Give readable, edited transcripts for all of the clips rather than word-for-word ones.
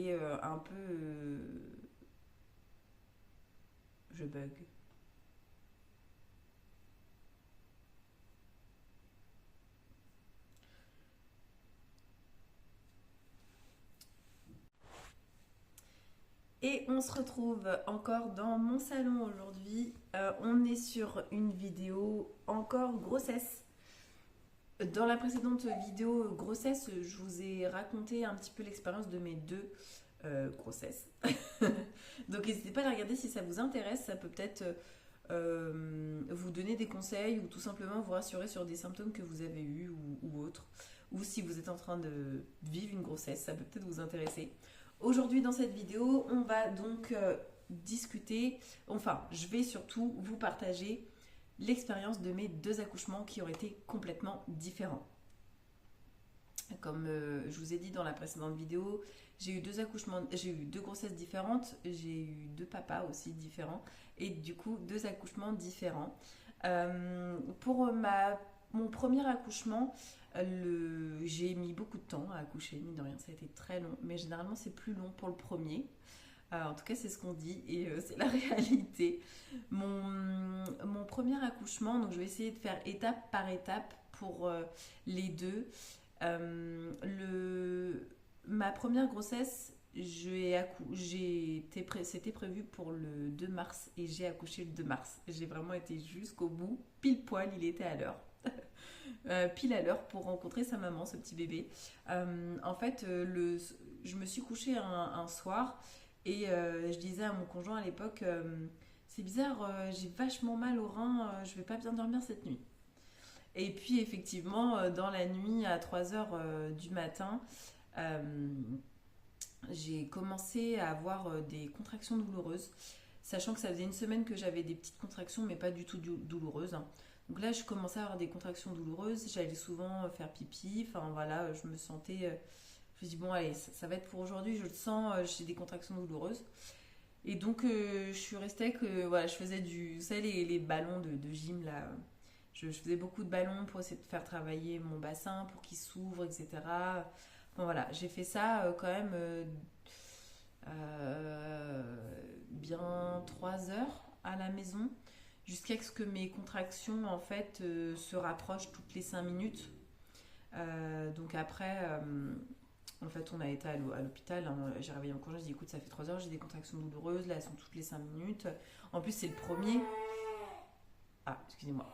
Et un peu... je bug. Et on se retrouve encore dans mon salon aujourd'hui. On est sur une vidéo encore grossesse. Dans la précédente vidéo grossesse, je vous ai raconté un petit peu l'expérience de mes deux grossesses. Donc n'hésitez pas à la regarder si ça vous intéresse. Ça peut peut-être vous donner des conseils ou tout simplement vous rassurer sur des symptômes que vous avez eus ou autres. Ou si vous êtes en train de vivre une grossesse, ça peut peut-être vous intéresser. Aujourd'hui dans cette vidéo, on va donc discuter, enfin je vais surtout vous partager l'expérience de mes deux accouchements qui ont été complètement différents. Comme je vous ai dit dans la précédente vidéo, j'ai eu deux accouchements, j'ai eu deux grossesses différentes, j'ai eu deux papas aussi différents et du coup deux accouchements différents. Pour mon premier accouchement, j'ai mis beaucoup de temps à accoucher, mine de rien, ça a été très long, mais généralement c'est plus long pour le premier. En tout cas, c'est ce qu'on dit et c'est la réalité. Mon premier accouchement, donc je vais essayer de faire étape par étape pour les deux. Ma première grossesse, c'était prévu pour le 2 mars et j'ai accouché le 2 mars. J'ai vraiment été jusqu'au bout, pile poil, il était à l'heure. Pile à l'heure pour rencontrer sa maman, ce petit bébé. En fait, je me suis couchée un soir et je disais à mon conjoint à l'époque, c'est bizarre, j'ai vachement mal au rein, je vais pas bien dormir cette nuit. Et puis effectivement, dans la nuit à 3 heures du matin, euh, j'ai commencé à avoir des contractions douloureuses, sachant que ça faisait une semaine que j'avais des petites contractions, mais pas du tout douloureuses, hein. Donc là, je commençais à avoir des contractions douloureuses, j'allais souvent faire pipi, enfin voilà, je me sentais... je me dis, bon, allez, ça va être pour aujourd'hui, je le sens, j'ai des contractions douloureuses. Et donc, je suis restée avec, voilà, je faisais vous savez, les ballons de gym, là. Je faisais beaucoup de ballons pour essayer de faire travailler mon bassin, pour qu'il s'ouvre, etc. Bon, voilà, j'ai fait ça quand même bien 3 heures à la maison, jusqu'à ce que mes contractions, en fait, se rapprochent toutes les 5 minutes. Donc après, en fait, on a été à l'hôpital, hein. J'ai réveillé mon conjoint, j'ai dit écoute, ça fait 3 heures, j'ai des contractions douloureuses, là elles sont toutes les 5 minutes. En plus, c'est le premier. Ah, excusez-moi.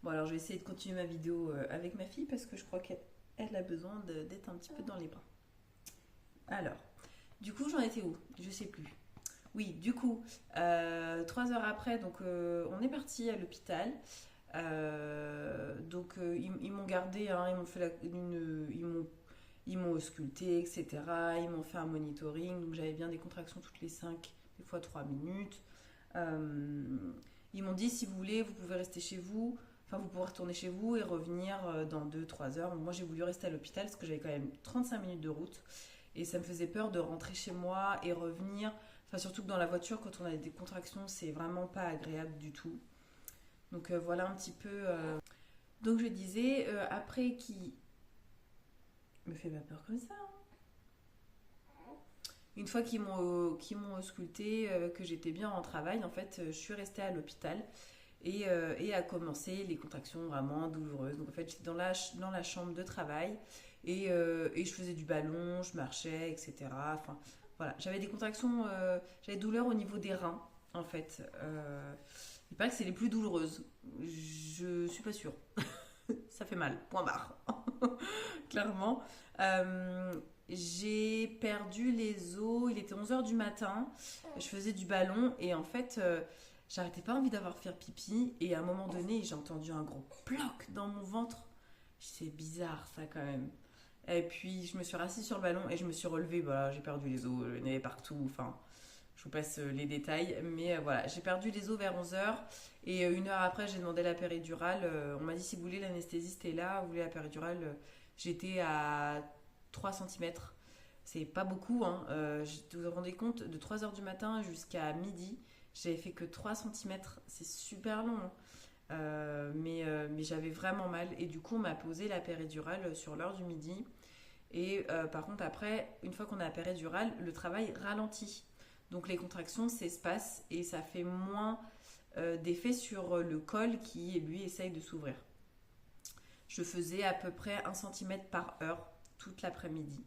Bon, alors je vais essayer de continuer ma vidéo avec ma fille parce que je crois qu'elle a besoin d'être un petit peu dans les bras. Alors, du coup, j'en étais où? Je sais plus. Oui, du coup, 3 heures après, donc on est parti à l'hôpital. Donc ils m'ont gardé, hein, ils m'ont fait ils m'ont ausculté, etc. Ils m'ont fait un monitoring, donc j'avais bien des contractions toutes les 5, des fois 3 minutes. Ils m'ont dit si vous voulez, vous pouvez rester chez vous, enfin vous pourrez retourner chez vous et revenir dans 2 3 heures. Donc, moi j'ai voulu rester à l'hôpital parce que j'avais quand même 35 minutes de route et ça me faisait peur de rentrer chez moi et revenir. Enfin surtout que dans la voiture quand on a des contractions c'est vraiment pas agréable du tout. Donc voilà un petit peu. Donc je disais, après qui me fait pas peur comme ça, hein. Une fois qu'ils m'ont ausculté, que j'étais bien en travail, en fait, je suis restée à l'hôpital et a commencé les contractions vraiment douloureuses. Donc en fait, j'étais dans la chambre de travail et je faisais du ballon, je marchais, etc. Enfin voilà, j'avais des contractions, j'avais douleur au niveau des reins, en fait. Il paraît que c'est les plus douloureuses. Je suis pas sûre. Ça fait mal, point barre. Clairement. Euh, j'ai perdu les os, il était 11 heures du matin, je faisais du ballon et en fait, j'arrêtais pas envie d'avoir faire pipi et à un moment donné, j'ai entendu un gros ploc dans mon ventre. C'est bizarre ça quand même. Et puis je me suis rassise sur le ballon et je me suis relevée, voilà, j'ai perdu les os, il y en avait partout, enfin, je vous passe les détails, mais voilà, j'ai perdu les os vers 11 heures et 1 heure après, j'ai demandé la péridurale. On m'a dit si vous voulez, l'anesthésiste est là, vous voulez la péridurale. J'étais à 3 centimètres. C'est pas beaucoup, hein. Vous vous rendez compte, de 3 heures du matin jusqu'à midi, j'avais fait que 3 centimètres. C'est super long, hein. Mais j'avais vraiment mal. Et du coup, on m'a posé la péridurale sur l'heure du midi. Et par contre, après, une fois qu'on a la péridurale, le travail ralentit. Donc les contractions s'espacent et ça fait moins d'effet sur le col qui, lui, essaye de s'ouvrir. Je faisais à peu près 1 cm par heure toute l'après-midi.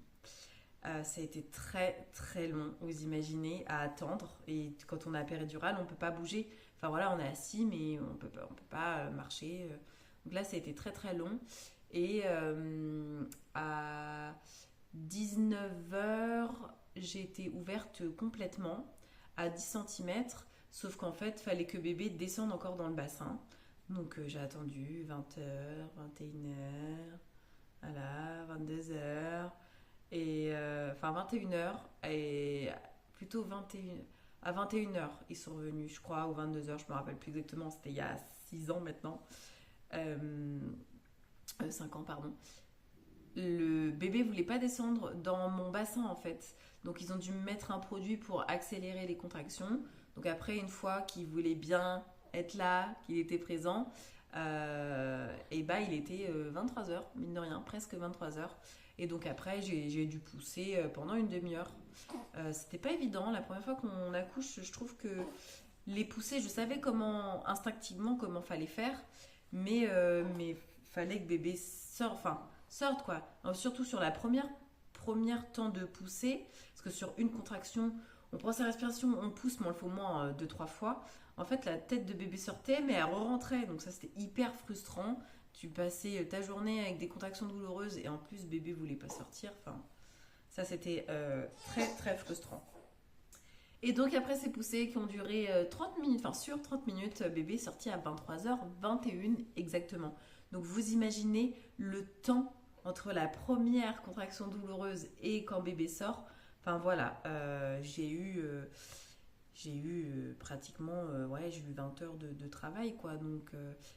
Ça a été très très long, vous imaginez, à attendre. Et quand on a la péridurale, on ne peut pas bouger. Enfin voilà, on est assis, mais on peut pas marcher. Donc là, ça a été très très long. Et à 19 h, j'ai été ouverte complètement à 10 cm. Sauf qu'en fait, il fallait que bébé descende encore dans le bassin. Donc j'ai attendu 20 h, 21 h, voilà, 22 h. Et enfin 21 h et plutôt 21 à 21 h ils sont revenus, je crois, ou 22 h, je me rappelle plus exactement, c'était il y a 6 ans maintenant. 5 ans, pardon. Le bébé voulait pas descendre dans mon bassin en fait. Donc ils ont dû me mettre un produit pour accélérer les contractions. Donc après, une fois qu'il voulait bien être là, qu'il était présent, et bah il était 23 h, mine de rien, presque 23 h. Et donc après, j'ai dû pousser pendant une demi-heure. C'était pas évident. La première fois qu'on accouche, je trouve que les pousser, je savais instinctivement comment fallait faire, mais fallait que bébé sorte quoi. Alors, surtout sur la première temps de pousser, parce que sur une contraction, on prend sa respiration, on pousse, mais on le fait au moins 2-3 fois. En fait, la tête de bébé sortait, mais elle re-rentrait, donc ça c'était hyper frustrant. Tu passais ta journée avec des contractions douloureuses et en plus bébé voulait pas sortir. Enfin, ça c'était très très frustrant. Et donc après ces poussées qui ont duré 30 minutes, enfin sur 30 minutes, bébé est sorti à 23 h 21 exactement. Donc vous imaginez le temps entre la première contraction douloureuse et quand bébé sort. Enfin voilà, j'ai eu pratiquement ouais, j'ai eu 20 heures de travail quoi. Donc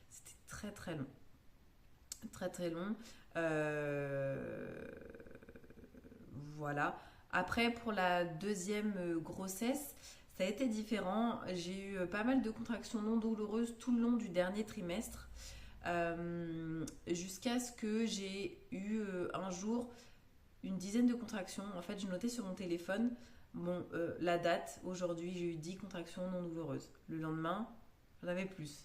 c'était très très long. Très très long. Voilà. Après, pour la deuxième grossesse, ça a été différent. J'ai eu pas mal de contractions non douloureuses tout le long du dernier trimestre. Jusqu'à ce que j'ai eu un jour une dizaine de contractions. En fait, je notais sur mon téléphone la date. Aujourd'hui, j'ai eu 10 contractions non douloureuses. Le lendemain, j'en avais plus.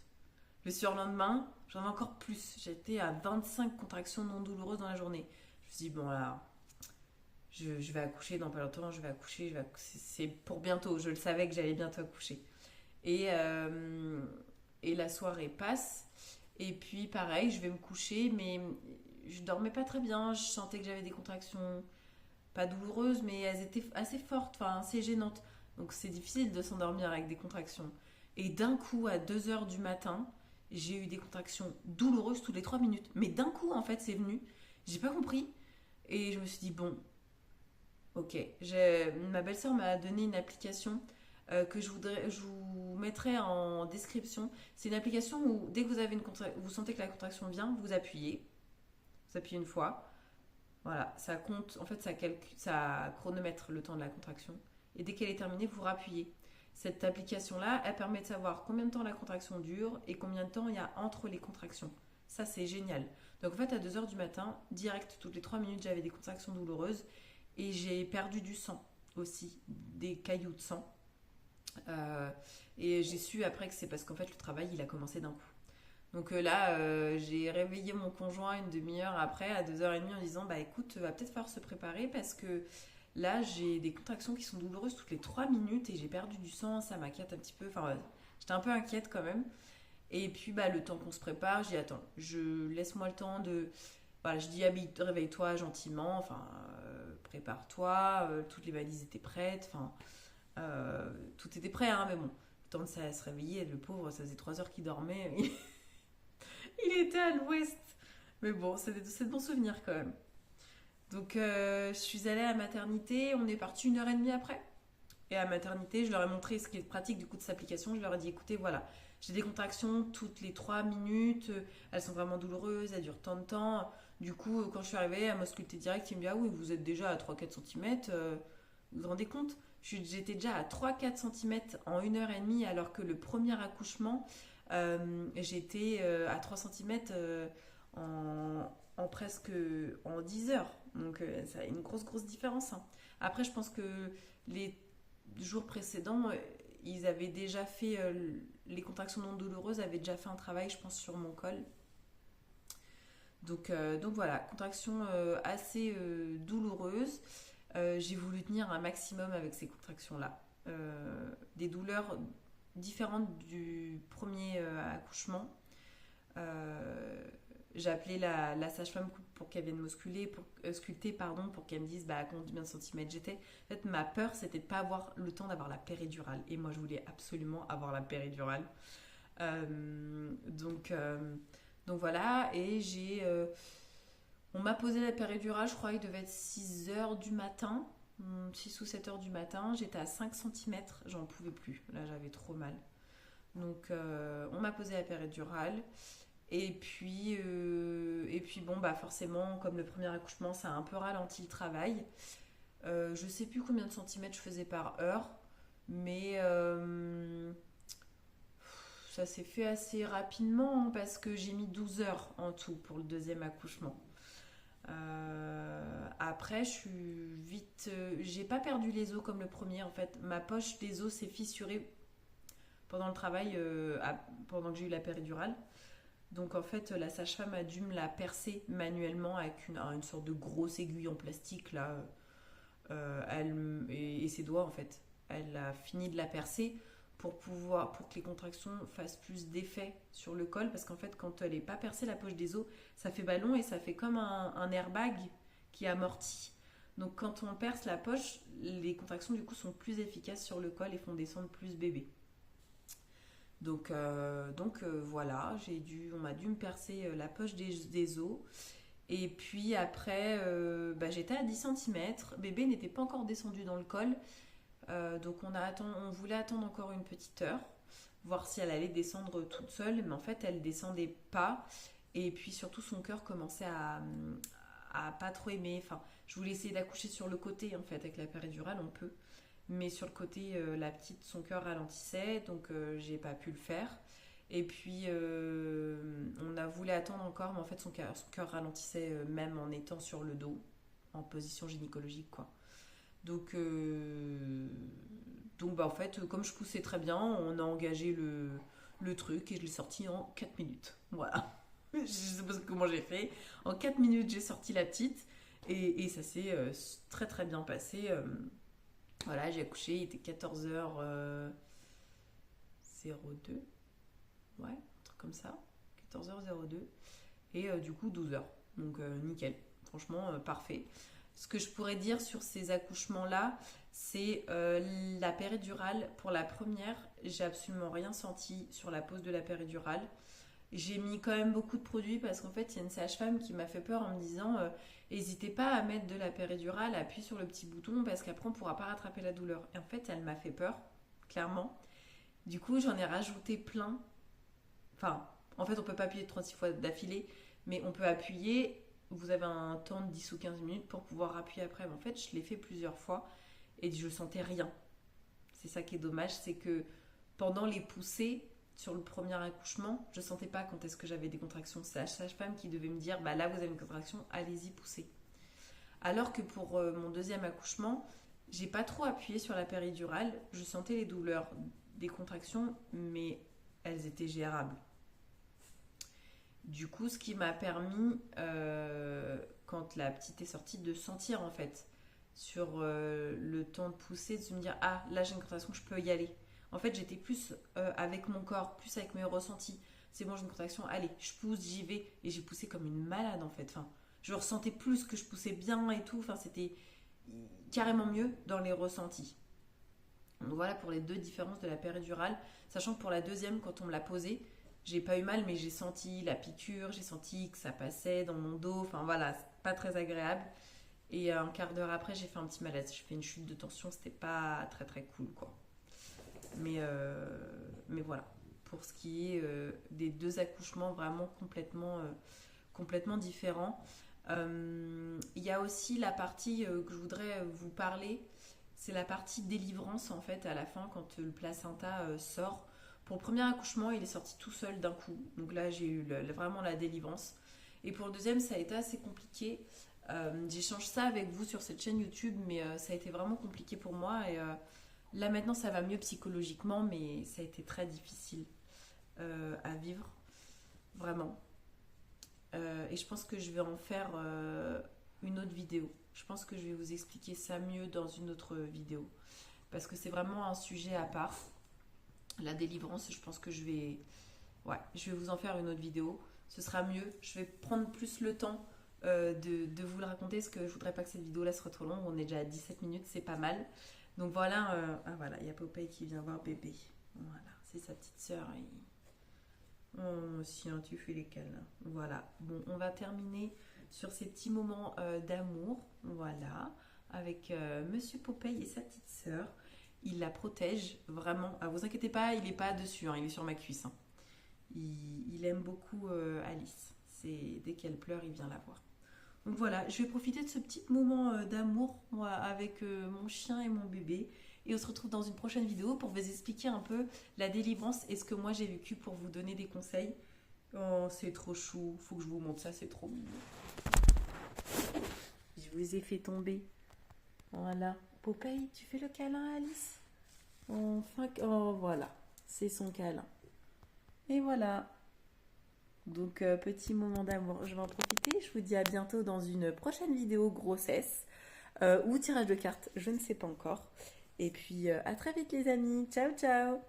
Le surlendemain, j'en avais encore plus. J'étais à 25 contractions non douloureuses dans la journée. Je me suis dit, bon là, je vais accoucher dans pas longtemps, je vais accoucher. C'est pour bientôt. Je le savais que j'allais bientôt accoucher. Et, et la soirée passe. Et puis pareil, je vais me coucher, mais je dormais pas très bien. Je sentais que j'avais des contractions pas douloureuses, mais elles étaient assez fortes, enfin assez gênantes. Donc c'est difficile de s'endormir avec des contractions. Et d'un coup, à 2 heures du matin, j'ai eu des contractions douloureuses toutes les 3 minutes. Mais d'un coup, en fait, c'est venu. J'ai pas compris. Et je me suis dit, bon, ok. Ma belle-sœur m'a donné une application que je vous mettrai en description. C'est une application où dès que vous sentez que la contraction vient, vous appuyez. Vous appuyez une fois. Voilà, ça compte, en fait, ça chronomètre le temps de la contraction. Et dès qu'elle est terminée, vous rappuyez. Cette application-là, elle permet de savoir combien de temps la contraction dure et combien de temps il y a entre les contractions. Ça, c'est génial. Donc, en fait, à 2 heures du matin, direct, toutes les 3 minutes, j'avais des contractions douloureuses et j'ai perdu du sang aussi, des cailloux de sang. Et j'ai su après que c'est parce qu'en fait, le travail, il a commencé d'un coup. Donc là, j'ai réveillé mon conjoint une demi-heure après, à 2 h 30, en disant, bah écoute, va peut-être falloir se préparer parce que là, j'ai des contractions qui sont douloureuses toutes les 3 minutes et j'ai perdu du sang, ça m'inquiète un petit peu. Enfin, ouais, j'étais un peu inquiète quand même. Et puis, bah, le temps qu'on se prépare, je dis, attends, laisse-moi le temps de... Voilà, je dis, réveille-toi gentiment, enfin, prépare-toi, toutes les valises étaient prêtes, enfin, tout était prêt, hein, mais bon, le temps de ça se réveiller, le pauvre, ça faisait 3 heures qu'il dormait. Il était à l'ouest. Mais bon, c'est de bons souvenirs quand même. Donc, je suis allée à la maternité. On est parti 1 h 30 après. Et à la maternité, je leur ai montré ce qui est pratique du coup de cette application. Je leur ai dit, écoutez, voilà, j'ai des contractions toutes les 3 minutes. Elles sont vraiment douloureuses. Elles durent tant de temps. Du coup, quand je suis arrivée, elle m'a sculpté direct. Il me dit, ah oui, vous êtes déjà à 3-4 cm. Vous vous rendez compte? J'étais déjà à 3-4 cm en 1 h 30 alors que le premier accouchement, j'étais à 3 cm en 10 heures. Donc ça a une grosse différence, hein. Après, je pense que les jours précédents, ils avaient déjà fait, les contractions non douloureuses avaient déjà fait un travail, je pense, sur mon col. Donc voilà, contraction assez douloureuse. J'ai voulu tenir un maximum avec ces contractions-là. Des douleurs différentes du premier accouchement. J'ai appelé la sage-femme pour qu'elle vienne m'ausculter, sculpter, pardon, pour qu'elle me dise à combien de centimètres j'étais. En fait, ma peur, c'était de ne pas avoir le temps d'avoir la péridurale. Et moi, je voulais absolument avoir la péridurale. Donc voilà, et on m'a posé la péridurale, je crois qu'il devait être 6 heures du matin, 6 ou 7 heures du matin, j'étais à 5 centimètres, j'en pouvais plus, là j'avais trop mal. Donc on m'a posé la péridurale, et puis bon, forcément, comme le premier accouchement, ça a un peu ralenti le travail. Je sais plus combien de centimètres je faisais par heure, mais ça s'est fait assez rapidement, hein, parce que j'ai mis 12 heures en tout pour le deuxième accouchement. Après, je suis vite. J'ai pas perdu les os comme le premier. En fait, ma poche des os s'est fissurée pendant le travail, pendant que j'ai eu la péridurale. Donc en fait, la sage-femme a dû me la percer manuellement avec une sorte de grosse aiguille en plastique là, et ses doigts en fait. Elle a fini de la percer pour que les contractions fassent plus d'effet sur le col, parce qu'en fait, quand elle n'est pas percée, la poche des os, ça fait ballon et ça fait comme un airbag qui amortit. Donc quand on perce la poche, les contractions du coup sont plus efficaces sur le col et font descendre plus bébé. Donc voilà, on m'a dû me percer la poche des os. Et puis après, j'étais à 10 centimètres. Bébé n'était pas encore descendu dans le col. Donc on voulait attendre encore une petite heure, voir si elle allait descendre toute seule. Mais en fait, elle descendait pas. Et puis surtout, son cœur commençait à pas trop aimer. Enfin, je voulais essayer d'accoucher sur le côté, en fait, avec la péridurale, on peut. Mais sur le côté, la petite, son cœur ralentissait, donc j'ai pas pu le faire. Et puis on a voulu attendre encore, mais en fait son cœur ralentissait même en étant sur le dos, en position gynécologique, quoi. Donc en fait, comme je poussais très bien, on a engagé le truc et je l'ai sorti en 4 minutes. Voilà. Je sais pas comment j'ai fait. En 4 minutes, j'ai sorti la petite et ça s'est très bien passé. Voilà, j'ai accouché, il était 14h02. Ouais, un truc comme ça. 14h02. Et du coup, 12h. Donc nickel. Franchement, parfait. Ce que je pourrais dire sur ces accouchements-là, c'est la péridurale. Pour la première, j'ai absolument rien senti sur la pose de la péridurale. J'ai mis quand même beaucoup de produits parce qu'en fait, il y a une sage-femme qui m'a fait peur en me disant n'hésitez pas à mettre de la péridurale, appuyez sur le petit bouton parce qu'après, on ne pourra pas rattraper la douleur. Et en fait, elle m'a fait peur, clairement. Du coup, j'en ai rajouté plein. Enfin, en fait, on ne peut pas appuyer 36 fois d'affilée, mais on peut appuyer. Vous avez un temps de 10 ou 15 minutes pour pouvoir appuyer après. Mais en fait, je l'ai fait plusieurs fois et je sentais rien. C'est ça qui est dommage, c'est que pendant les poussées, sur le premier accouchement, je sentais pas quand est-ce que j'avais des contractions. C'est la sage-femme qui devait me dire là vous avez une contraction, allez-y, poussez. Alors que pour mon deuxième accouchement, j'ai pas trop appuyé sur la péridurale. Je sentais les douleurs des contractions, mais elles étaient gérables. Du coup, ce qui m'a permis, quand la petite est sortie, de sentir en fait sur le temps de pousser, de se me dire là j'ai une contraction, je peux y aller. En fait, j'étais plus avec mon corps, plus avec mes ressentis. C'est bon, j'ai une contraction, allez, je pousse, j'y vais. Et j'ai poussé comme une malade en fait. Enfin, je ressentais plus que je poussais bien et tout. Enfin, c'était carrément mieux dans les ressentis. Donc voilà pour les deux différences de la péridurale. Sachant que pour la deuxième, quand on me l'a posée, j'ai pas eu mal, mais j'ai senti la piqûre, j'ai senti que ça passait dans mon dos. Enfin voilà, c'est pas très agréable. Et un quart d'heure après, j'ai fait un petit malaise. J'ai fait une chute de tension, c'était pas très très cool, quoi. Mais voilà, pour ce qui est des deux accouchements vraiment complètement différents. Il y a aussi la partie que je voudrais vous parler, c'est la partie délivrance en fait à la fin quand le placenta sort. Pour le premier accouchement, il est sorti tout seul d'un coup, donc là j'ai eu vraiment la délivrance. Et pour le deuxième, ça a été assez compliqué. J'échange ça avec vous sur cette chaîne YouTube, mais ça a été vraiment compliqué pour moi. Et là maintenant, ça va mieux psychologiquement, mais ça a été très difficile à vivre, vraiment. Et je pense que je vais en faire une autre vidéo. Je pense que je vais vous expliquer ça mieux dans une autre vidéo. Parce que c'est vraiment un sujet à part. La délivrance, je pense que ouais, je vais vous en faire une autre vidéo. Ce sera mieux. Je vais prendre plus le temps de vous le raconter, parce que je voudrais pas que cette vidéo-là soit trop longue. On est déjà à 17 minutes, c'est pas mal. Donc voilà, voilà, il y a Popeye qui vient voir bébé. Voilà, c'est sa petite sœur. Oh, si, hein, tu fais les câlins. Voilà. Bon, on va terminer sur ces petits moments d'amour. Voilà. Avec Monsieur Popeye et sa petite sœur. Il la protège vraiment. Ah, vous inquiétez pas, il n'est pas dessus, hein, il est sur ma cuisse. Hein. Il aime beaucoup Alice. Dès qu'elle pleure, il vient la voir. Donc voilà, je vais profiter de ce petit moment d'amour moi, avec mon chien et mon bébé. Et on se retrouve dans une prochaine vidéo pour vous expliquer un peu la délivrance et ce que moi j'ai vécu pour vous donner des conseils. Oh, c'est trop chou. Faut que je vous montre ça, c'est trop mignon. Je vous ai fait tomber. Voilà. Popeye, tu fais le câlin à Alice? Enfin, oh voilà, c'est son câlin. Et voilà. Donc, petit moment d'amour. Je vais en profiter. Je vous dis à bientôt dans une prochaine vidéo grossesse ou tirage de cartes. Je ne sais pas encore. Et puis, à très vite les amis. Ciao, ciao.